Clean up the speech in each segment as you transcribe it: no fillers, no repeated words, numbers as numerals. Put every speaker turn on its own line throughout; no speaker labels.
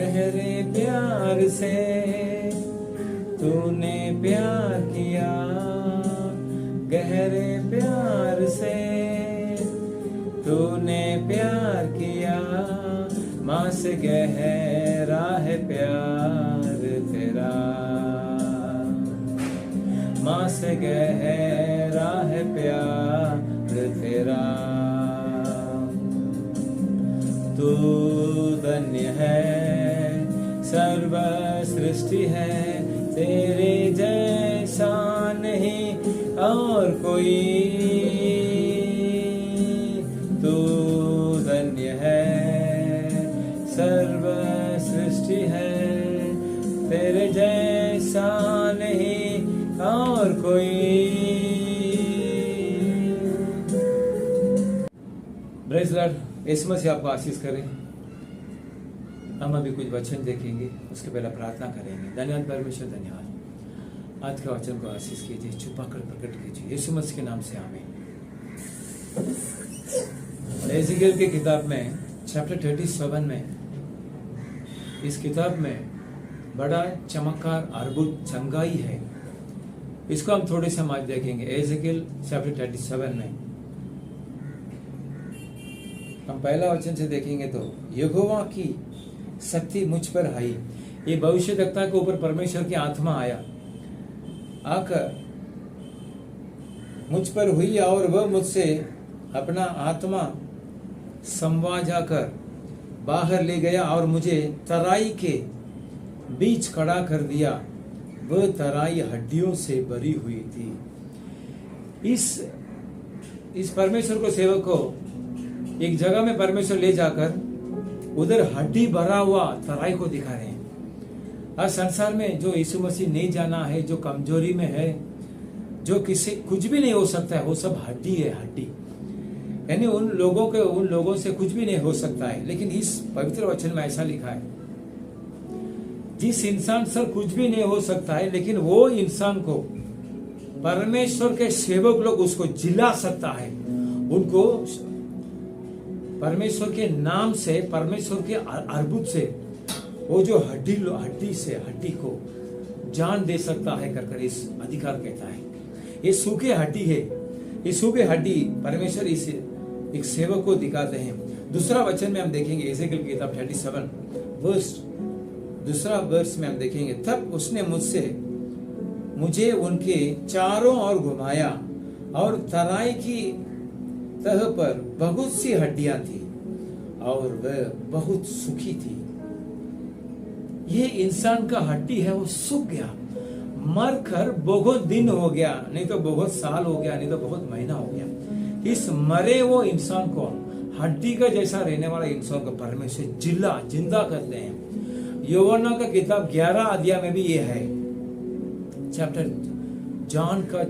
गहरे प्यार से तूने प्यार किया, गहरे प्यार से तूने प्यार किया, माँ से गहरा है प्यार तेरा, माँ से गहरा है प्यार तेरा। तू धन्य है, सर्व सृष्टि है तेरे जैसा नहीं और कोई। तू धन्य है, सर्व सृष्टि है तेरे जैसा नहीं और कोई। Praise the lord. Yeshu Masih आपको आशीष करें। हम अभी कुछ वचन देखेंगे, उसके पहले प्रार्थना करेंगे। धन्यवाद परमेश्वर, धन्यवाद। आज के वचन को आशीष कीजिए, छुपा कर प्रकट कीजिए यीशु मसीह के नाम से, आमीन। एजेकियल की किताब में चैप्टर 37 में, इस किताब में बड़ा चमत्कार अद्भुत चंगाई है। इसको हम थोड़े से आज देखेंगे। एजेकियल चैप्टर 37 में हम पहला वचन से देखेंगे तो, यहोवा की शक्ति मुझ पर आई। ये भविष्यद्वक्ता के ऊपर परमेश्वर की आत्मा आकर मुझ पर हुई और वह मुझसे अपना आत्मा संवाद जाकर बाहर ले गया और मुझे तराई के बीच खड़ा कर दिया। वह तराई हड्डियों से भरी हुई थी। इस परमेश्वर को, सेवक को एक जगह में परमेश्वर ले जाकर उधर हड्डी भरा हुआ तराई को दिखा रहे हैं। आज संसार में जो यीशु मसीह नहीं जाना है, जो कमजोरी में है, जो किसी कुछ भी नहीं हो सकता है, वो सब हड्डी है, हड्डी। यानी उन लोगों से कुछ भी नहीं हो सकता है। लेकिन इस पवित्र वचन में ऐसा लिखा है, जिस इंसान से कुछ भी नहीं हो सकता है, लेकिन वो इंसान को परमेश्वर के सेवक लोग उसको जिला सकता है। उनको परमेश्वर के नाम से, परमेश्वर के अद्भुत से, वो जो हड्डी को जान दे सकता है कर इस अधिकार कहता है। ये सूखे हड्डी है, ये सूखे हड्डी परमेश्वर इस एक सेवक को दिखाते हैं। दूसरा वचन में हम देखेंगे, एजेकियल की किताब 37 वर्स, दूसरा वर्स में हम देखेंगे, तब उसने मुझे उनके चारों ओर घुमाया और तराई की तह पर बहुत सी हड्डियां थी और वह बहुत सूखी थी। ये इंसान का हड्डी है, वो सूख गया, मर कर बहुत दिन हो गया, नहीं तो बहुत साल हो गया, नहीं तो बहुत महीना हो गया। इस मरे वो इंसान को, हड्डी का जैसा रहने वाला इंसान को परमेश्वर जिंदा करते हैं। यूहन्ना का किताब 11 अध्याय में भी ये है। चैप्टर जॉन का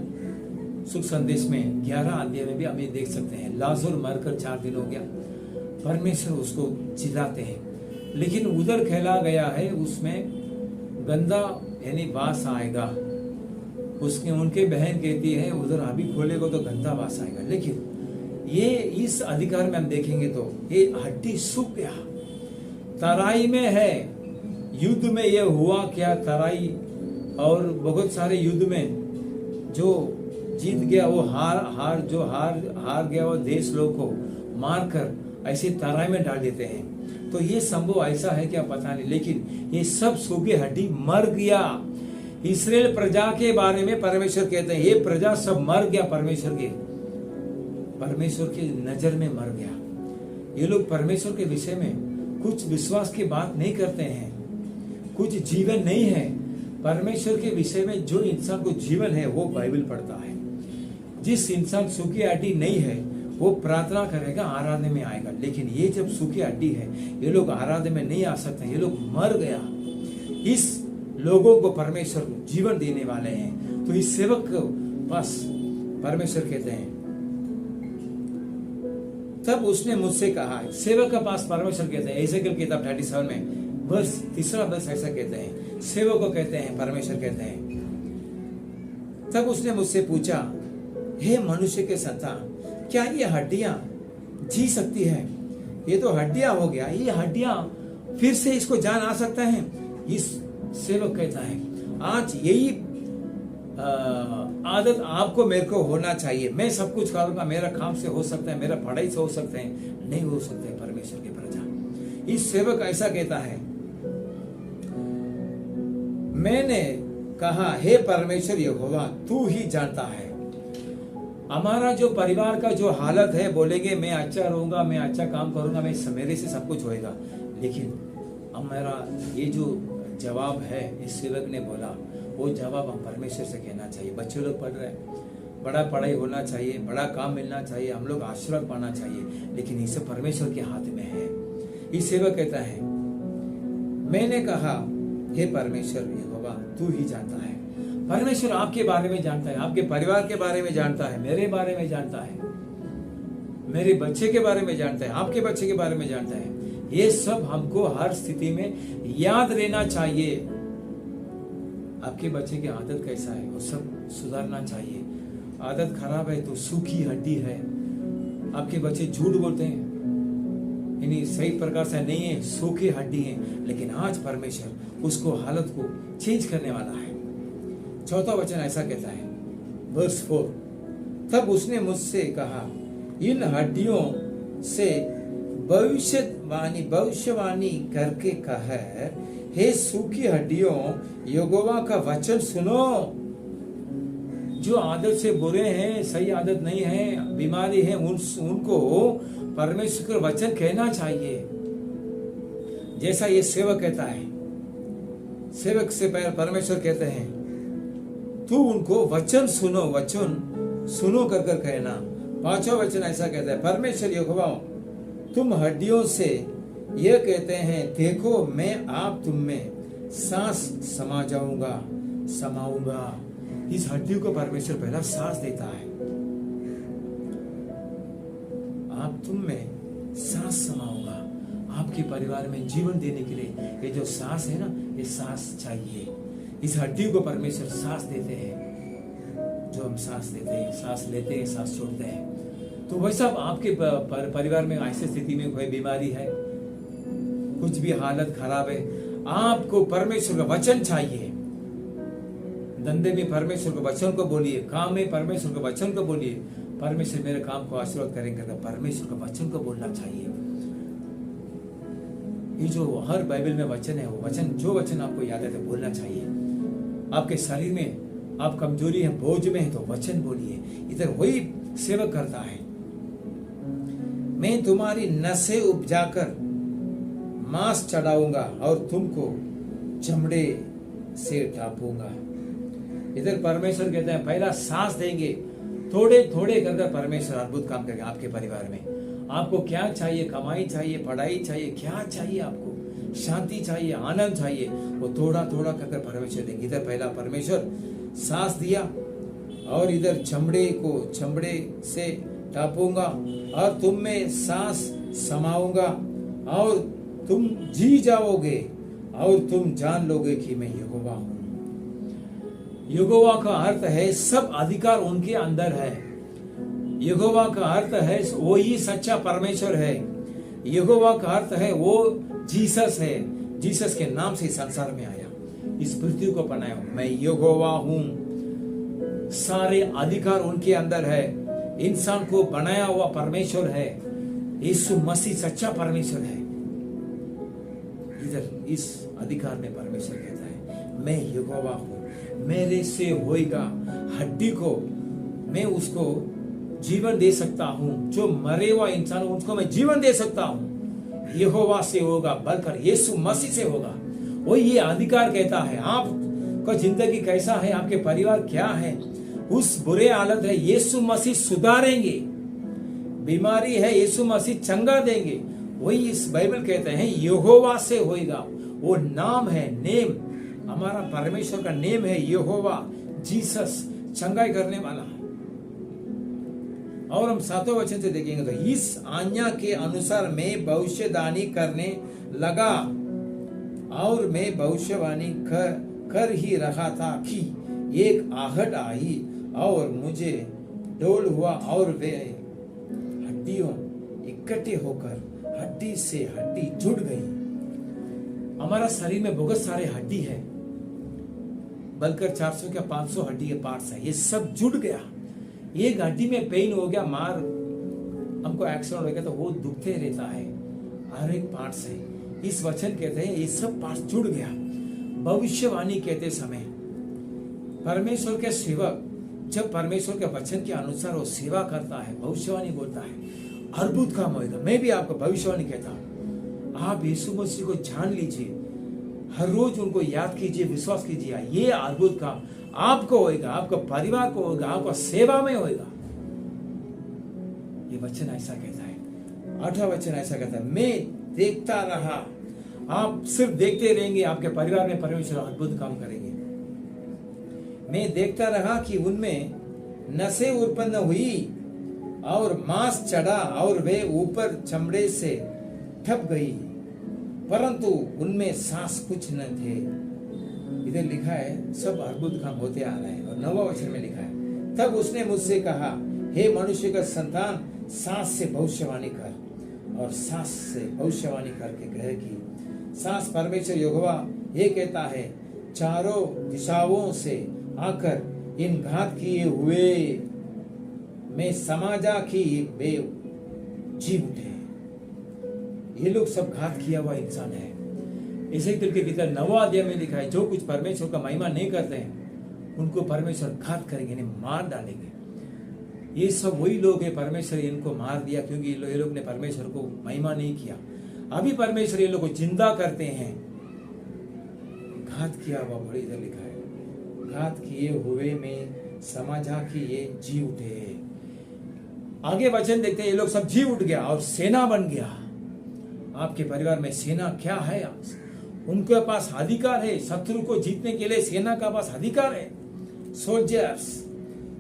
सुख संदेश में 11 अध्याय में भी हम ये देख सकते हैं। लाजर मरकर 4 दिन हो गया, परमेश्वर उसको जिलाते हैं। लेकिन उधर खेला गया है, उसमें गंदा यानी बास आएगा। उनके बहन कहती है उधर अभी खोलेगा तो गंदा बास आएगा। लेकिन ये इस अधिकार में हम देखेंगे तो ये हड्डी सूख गया, तराई में है। युद्ध में ये हुआ क्या, तराई और बहुत सारे युद्ध में जो जीत गया वो हार गया वो देश लोग को मारकर ऐसे तराई में डाल देते हैं। तो ये संभव ऐसा है क्या पता नहीं, लेकिन ये सब सूखे हड्डी मर गया। इस्राएल प्रजा के बारे में परमेश्वर कहते हैं, ये प्रजा सब मर गया, परमेश्वर की नजर में मर गया। ये लोग परमेश्वर के विषय में कुछ विश्वास की बात नहीं करते हैं, कुछ जीवन नहीं है। परमेश्वर के विषय में जो इंसान को जीवन है वो बाइबल पढ़ता है। जिस इंसान सूखी हड्डी नहीं है वो प्रार्थना करेगा, आराधना में आएगा। लेकिन ये जब सूखी हड्डी है, ये लोग आराधना में नहीं आ सकते, ये लोग मर गया। इस लोगों को परमेश्वर जीवन देने वाले हैं। तो इस सेवक के पास परमेश्वर कहते हैं, तब उसने मुझसे कहा, सेवक के पास परमेश्वर कहते हैं। एजेकियल की किताब 37 में वर्ष 3 वर्ष ऐसा कहते हैं, सेवक को कहते हैं, परमेश्वर कहते हैं, तब उसने मुझसे पूछा, हे मनुष्य के संतान, क्या ये हड्डियां जी सकती है? ये तो हड्डियां हो गया, ये हड्डियां फिर से इसको जान आ सकता है? इस सेवक कहता है आज यही आदत आपको मेरे को होना चाहिए। मैं सब कुछ करूंगा, मेरा काम से हो सकता है, मेरा पढ़ाई से हो सकता है, नहीं हो सकता है परमेश्वर की प्रजा। इस सेवक ऐसा कहता है, मैंने कहा हे परमेश्वर यहोवा तू ही जानता है। हमारा जो परिवार का जो हालत है, बोलेंगे मैं अच्छा रहूंगा, मैं अच्छा काम करूंगा, मैं मेरे से सब कुछ होएगा, लेकिन हमारा ये जो जवाब है इस सेवक ने बोला, वो जवाब हम परमेश्वर से कहना चाहिए। बच्चे लोग पढ़ रहे हैं, बड़ा पढ़ाई होना चाहिए, बड़ा काम मिलना चाहिए, हम लोग आशीर्वाद पाना चाहिए, लेकिन इसे परमेश्वर के हाथ में है। इस सेवक कहता है, मैंने कहा हे परमेश्वर यहोवा तू ही जानता है। परमेश्वर आपके बारे में जानता है, आपके परिवार के बारे में जानता है, मेरे बारे में जानता है, मेरे बच्चे के बारे में जानता है, आपके बच्चे के बारे में जानता है। ये सब हमको हर स्थिति में याद रहना चाहिए। आपके बच्चे की आदत कैसा है वो सब सुधारना चाहिए। आदत खराब है तो सूखी हड्डी है। आपके बच्चे झूठ बोलते हैं, यानी सही प्रकार से नहीं है, सूखी हड्डी है, लेकिन आज परमेश्वर उसको हालत को चेंज करने वाला है। चौथा वचन ऐसा कहता है, वर्स 4, तब उसने मुझसे कहा, इन हड्डियों से भविष्यवाणी करके कहा, हे सूखी हड्डियों यहोवा का वचन सुनो। जो आदत से बुरे हैं, सही आदत नहीं है, बीमारी है, उनको परमेश्वर का वचन कहना चाहिए। जैसा ये सेवक कहता है, सेवक से पहले परमेश्वर कहते हैं तू उनको वचन सुनो कर कहना। पांचवा वचन ऐसा कहता है, परमेश्वर यहोवा तुम हड्डियों से यह कहते हैं, देखो मैं आप तुम में सांस समाऊंगा। इस हड्डियों को परमेश्वर पहला सांस देता है, आप तुम में सांस समाऊंगा। आपके परिवार में जीवन देने के लिए ये जो सांस है ना, ये सांस चाहिए। इस हड्डियों को परमेश्वर सांस देते हैं। जो हम सांस देते हैं, सांस लेते हैं, सांस छोड़ते हैं। तो वैसा आपके परिवार में ऐसी स्थिति में कोई बीमारी है, कुछ भी हालत खराब है, आपको परमेश्वर का वचन चाहिए। धंधे में परमेश्वर के वचन को बोलिए, काम में परमेश्वर के वचन को बोलिए। परमेश्वर मेरे काम को आशीर्वाद करेंगे तो परमेश्वर के वचन को बोलना चाहिए। ये जो हर बाइबल में वचन है, वो वचन, जो वचन आपको याद है तो बोलना चाहिए। आपके शरीर में आप कमजोरी है, बोझ में है, तो वचन बोलिए। इधर वही सेवक करता है, मैं तुम्हारी नसें उपजाकर मांस चढ़ाऊंगा और तुमको चमड़े से ढांपूंगा। इधर परमेश्वर कहते हैं पहला सांस देंगे, थोड़े थोड़े कर परमेश्वर अद्भुत काम करेंगे आपके परिवार में। आपको क्या चाहिए? कमाई चाहिए, पढ़ाई चाहिए, क्या चाहिए आपको? शांति चाहिए, आनंद चाहिए, वो थोड़ा थोड़ा कर परमेश्वर देंगे। इधर पहला परमेश्वर सांस दिया और इधर चमड़े से ढांपूंगा और तुम में सांस समाऊंगा और तुम जी जाओगे और तुम जान लोगे कि मैं यहोवा हूं। यहोवा का अर्थ है सब अधिकार उनके अंदर है। यहोवा का अर्थ है वो ही सच्चा परमेश्वर है। यहोवा का अर्थ है वो जीसस है। जीसस के नाम से संसार में आया, इस पृथ्वी को बनाया। मैं यहोवा हूं, सारे अधिकार उनके अंदर है। इंसान को बनाया हुआ परमेश्वर है। यीशु मसीह सच्चा परमेश्वर है। इधर इस अधिकार में परमेश्वर कहता है मैं यहोवा हूं, मेरे से होएगा। हड्डी को मैं उसको जीवन दे सकता हूं, जो मरे हुआ इंसान उसको मैं जीवन दे सकता हूं। यहोवा से होगा, बलकर यीशु मसीह से होगा। वो ये अधिकार कहता है आपका जिंदगी कैसा है, आपके परिवार क्या है, उस बुरे हालत है यीशु मसीह सुधारेंगे। बीमारी है यीशु मसीह चंगा देंगे। वही इस बाइबल कहते हैं यहोवा से होएगा। वो नाम है, नेम, हमारा परमेश्वर का नेम है यहोवा। जीसस चंगाई करने वाला है। और हम 7वें वचन से देखेंगे तो इस आज्ञा के अनुसार मैं भविष्यवाणी करने लगा और मैं भविष्यवाणी कर ही रहा था कि एक आहट आई और मुझे डोल हुआ और वे हड्डियों इकट्ठे होकर हड्डी से हड्डी जुड़ गई। हमारा शरीर में बहुत सारे हड्डी है, बलकर 400 क्या 500 हड्डी के पार्ट्स है, ये सब जुड़ गया। एक हड्डी में पेन हो गया, मार हमको एक्सीडेंट हो गया तो वो दुखते रहता है, हर एक पार्ट्स है। इस वचन कहते हैं ये सब पार्ट्स जुड़ गया। भविष्यवाणी कहते समय परमेश्वर के सेवक जब परमेश्वर के वचन के अनुसार वो सेवा करता है, भविष्यवाणी बोलता है, अद्भुत काम होगा। मैं भी आपको भविष्यवाणी कहता हूं, आप यीशु मसीह को जान लीजिए, हर रोज उनको याद कीजिए, विश्वास कीजिए, ये अद्भुत काम आपको होगा, आपका परिवार को होगा, आपका सेवा में होगा। ये वचन ऐसा कहता है। 8वां वचन ऐसा कहता है, मैं देखता रहा। आप सिर्फ देखते रहेंगे, आपके परिवार में परमेश्वर अद्भुत काम करेंगे। मैं देखता रहा कि उनमें नसें उत्पन्न हुई और मांस चढ़ा और वे ऊपर चमड़े से ठप गई, परंतु उनमें सांस कुछ न थे। इधर लिखा है सब अद्भुत काम होते आ रहे हैं। और 9वां वचन में लिखा है, तब उसने मुझसे कहा, हे मनुष्य का संतान, सांस से भविष्यवाणी कर। और सांस से भविष्यवाणी करके कहे कि सांस परमेश्वर यहोवा ये कहता है, चारों दिशाओं से आकर इन घात किए हुए में समाजा की वे जी उठे। ये लोग सब घात किया हुआ इंसान है। इसी के भीतर 9वां अध्याय में लिखा है, जो कुछ परमेश्वर का महिमा नहीं करते हैं उनको परमेश्वर घात करेंगे, इन्हें मार डालेंगे। ये सब वही लोग हैं, परमेश्वर इनको मार दिया क्योंकि ये लोग ने परमेश्वर को महिमा नहीं किया। अभी परमेश्वर ये लोग को जिंदा करते हैं। घात किया हुआ, बड़ी इधर लिखा है, घात किए हुए में समझा कि ये जी उठे। आगे वचन देखते हैं, ये लोग सब जी उठ गया और सेना बन गया। आपके परिवार में सेना क्या है? उनके पास अधिकार है, शत्रु को जीतने के लिए सेना का पास अधिकार है।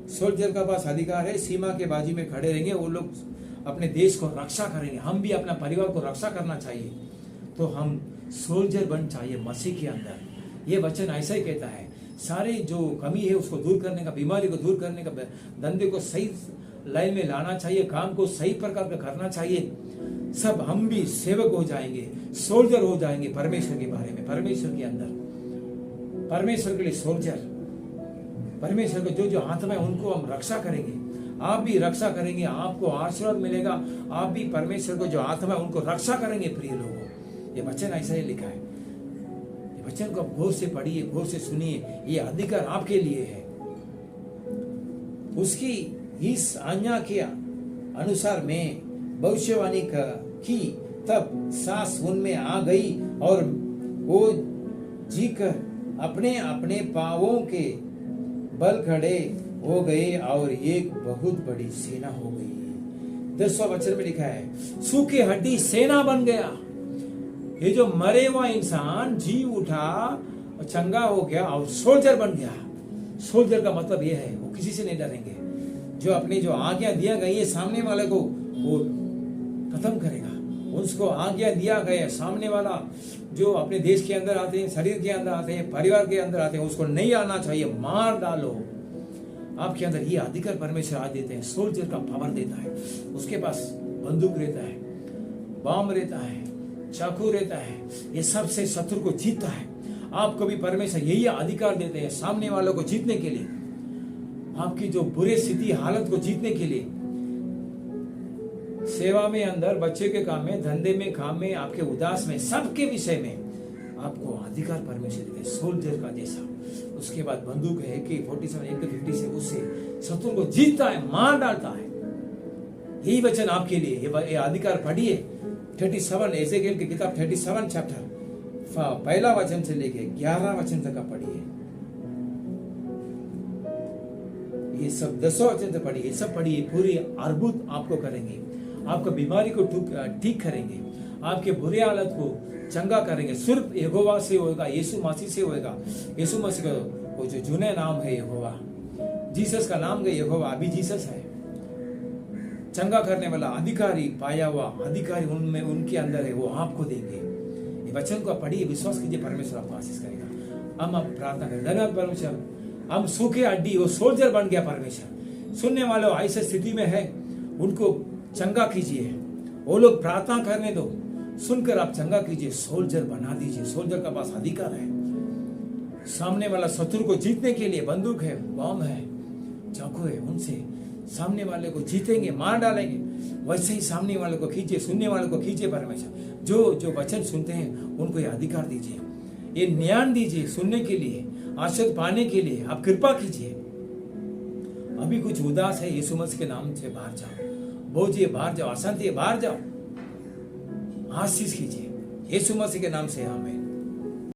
सोल्जर का पास अधिकार है, सीमा के बाजी में खड़े रहेंगे, वो लोग अपने देश को रक्षा करेंगे। हम भी अपना परिवार को रक्षा करना चाहिए, तो हम सोल्जर बन चाहिए मसीह के अंदर। ये वचन ऐसा ही कहता है, सारे जो कमी है उसको दूर करने का, बीमारी को दूर करने का, धंधे को सही लाइन में लाना चाहिए, काम को सही प्रकार का करना चाहिए। सब हम भी सेवक हो जाएंगे, सोल्जर हो जाएंगे परमेश्वर के बारे में, परमेश्वर के अंदर, परमेश्वर के लिए सोल्जर। परमेश्वर के जो जो आत्मा है उनको हम रक्षा करेंगे। आप भी रक्षा करेंगे, आपको आशीर्वाद मिलेगा। आप भी परमेश्वर को जो आत्मा है उनको रक्षा करेंगे। प्रिय लोगों, ये वचन ऐसा ही लिखा है। ये वचन को आप गौर से पढ़िए, गौर से सुनिए। ये अधिकार आपके लिए है। उसकी इस आज्ञा के अनुसार मैं भविष्यवाणी की, तब सांस उनमें आ गई और वो जीकर अपने अपने पांवों के बल खड़े हो गए और एक बहुत बड़ी सेना हो गई। 10वां वचन में लिखा है, सूखी हड्डी सेना बन गया। ये जो मरे हुआ इंसान जी उठा, चंगा हो गया और सोल्जर बन गया। सोल्जर का मतलब ये है, वो किसी से नहीं डरेंगे। जो अपनी जो आज्ञा दिया गई है सामने वाले को, वो खत्म करेगा। उसको आज्ञा दिया गया, सामने वाला जो अपने देश के अंदर आते हैं, शरीर के अंदर आते हैं, परिवार के अंदर आते हैं, उसको नहीं आना चाहिए, मार डालो। आपके अंदर ये अधिकार परमेश्वर आज देते हैं। सोल्जर का पावर देता है, उसके पास बंदूक रहता है, बम रहता है, चाकू रहता है, ये सबसे शत्रु को जीतता है। आपको भी परमेश्वर यही अधिकार देते हैं, सामने वालों को जीतने के लिए, आपकी जो बुरे स्थिति हालत को जीतने के लिए। सेवा में अंदर, बच्चे के काम में, धंधे में, काम में, आपके उदास में, सबके विषय में आपको अधिकार परमेश्वर देते हैं, सोल्जर का जैसा। उसके बाद बंदूक है कि 47 AK-50 से उससे शत्रु को जीतता है, मार डालता है। यही वचन आपके लिए, ये अधिकार पढ़िए। 37 एजेकिएल की किताब 37 चैप्टर, पहला वचन से लेके 11 वचन तक आप पढ़िए। ये सब 10वां वचन से पढ़िए, सब पढ़िए। पूरी अद्भुत आपको करेंगे, आपको बीमारी को ठीक करेंगे, आपके बुरे हालत को चंगा करेंगे। सिर्फ यहोवा से होगा, यीशु मसीह से होगा। यीशु मसीह का वो जो जुने नाम है यहोवा, जीसस का नाम है यहोवा, अभी जीसस है। चंगा करने वाला अधिकारी, पाया हुआ अधिकारी उनमें, उनके अंदर है, वो आपको देंगे। ये वचन को आप पढ़िए, विश्वास कीजिए, परमेश्वर आपको आशीष करेगा। हम आप प्रार्थना करें, धन्यवाद परमेश्वर, हम सूखे हड्डी, वो सोल्जर बन गया परमेश्वर। सुनने वाले ऐसे स्थिति में है, उनको चंगा कीजिए। वो लोग प्रार्थना करने दो, सुनकर आप चंगा कीजिए, सोल्जर बना दीजिए। सोल्जर का पास अधिकार है। सामने वाला शत्रु को जीतने के लिए बंदूक है, बम है, चाकू है, उनसे सामने वाले को जीतेंगे, मार डालेंगे। वैसे ही सामने वाले को खींचे, सुनने वाले को खींचे परमेश्वर। जो वचन सुनते हैं उनको ये अधिकार दीजिए, ये ज्ञान दीजिए सुनने के लिए, आशीर्वाद पाने के लिए आप कृपा कीजिए। अभी कुछ उदास है, यीशु मसीह के नाम से बाहर जाओ। बोझ ये बाहर जाओ, अशांति है बाहर जाओ, आशीष कीजिए यीशु मसीह के नाम से। आमीन।